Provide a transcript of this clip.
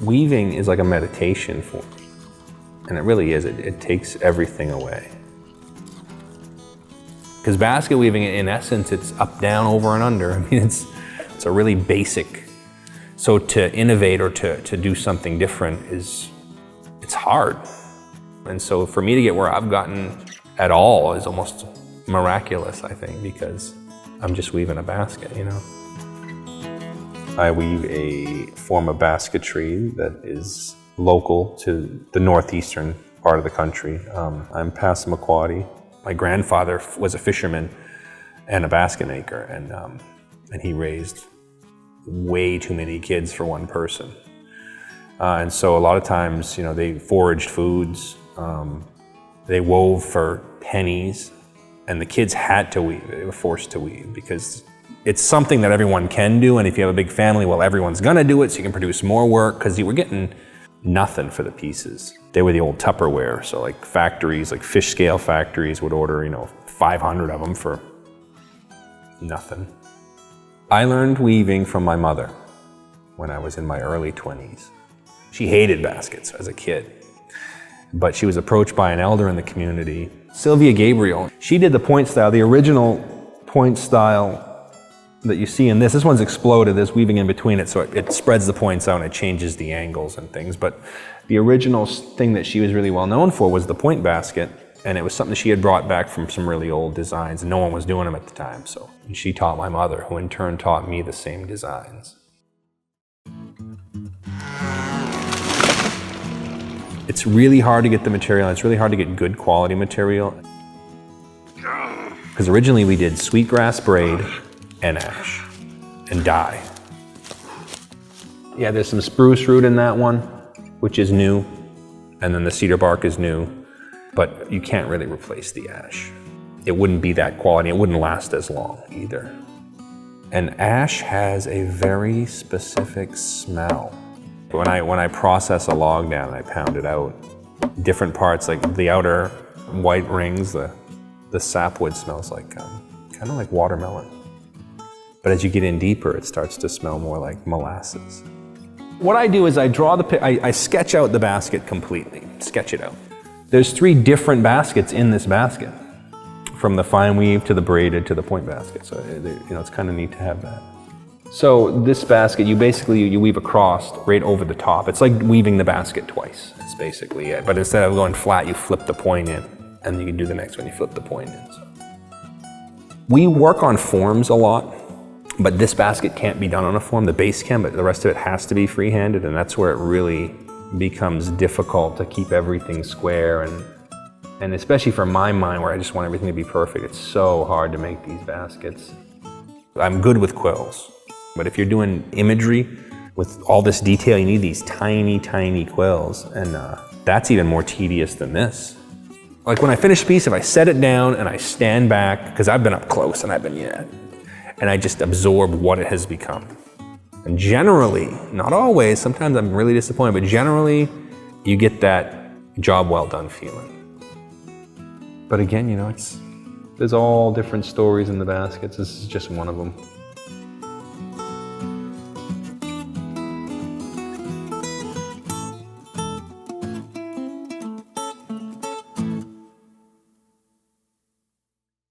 Weaving is like a meditation for me. And it really is, it takes everything away. Because basket weaving, in essence, it's up, down, over, and under. I mean, it's a really basic. So to innovate or to do something different it's hard. And so for me to get where I've gotten at all is almost miraculous, I think, because I'm just weaving a basket, you know? I weave a form of basketry that is local to the northeastern part of the country. I'm Passamaquoddy. My grandfather was a fisherman and a basket maker, and he raised way too many kids for one person. And so a lot of times, you know, they foraged foods, they wove for pennies, and the kids had to weave. They were forced to weave because it's something that everyone can do, and if you have a big family, well, everyone's gonna do it so you can produce more work, because you were getting nothing for the pieces. They were the old Tupperware, so like factories, like fish scale factories would order, you know, 500 of them for nothing. I learned weaving from my mother when I was in my early 20s. She hated baskets as a kid, but she was approached by an elder in the community, Sylvia Gabriel. She did the point style, the original point style that you see in this one's exploded, there's weaving in between it, so it spreads the points out and it changes the angles and things. But the original thing that she was really well known for was the point basket, and it was something she had brought back from some really old designs, and no one was doing them at the time. So she taught my mother, who in turn taught me the same designs. It's really hard to get the material, it's really hard to get good quality material. Because originally we did sweetgrass braid and ash and dye. Yeah, there's some spruce root in that one, which is new, and then the cedar bark is new, but you can't really replace the ash. It wouldn't be that quality, it wouldn't last as long either. And ash has a very specific smell. When I process a log down and I pound it out, different parts, like the outer white rings, the sapwood smells like, kind of like watermelon. But as you get in deeper, it starts to smell more like molasses. What I do is I sketch out the basket completely, sketch it out. There's 3 different baskets in this basket, from the fine weave to the braided to the point basket. So, you know, it's kind of neat to have that. So this basket, you weave across right over the top. It's like weaving the basket twice, it's basically it. But instead of going flat, you flip the point in, and you can do the next one, you flip the point in. So. We work on forms a lot. But this basket can't be done on a form, the base can, but the rest of it has to be free-handed, and that's where it really becomes difficult to keep everything square, and especially for my mind, where I just want everything to be perfect, it's so hard to make these baskets. I'm good with quills, but if you're doing imagery with all this detail, you need these tiny, tiny quills, and that's even more tedious than this. Like when I finish a piece, if I set it down and I stand back, because I've been up close and and I just absorb what it has become. And generally, not always, sometimes I'm really disappointed, but generally, you get that job well done feeling. But again, you know, there's all different stories in the baskets. This is just one of them.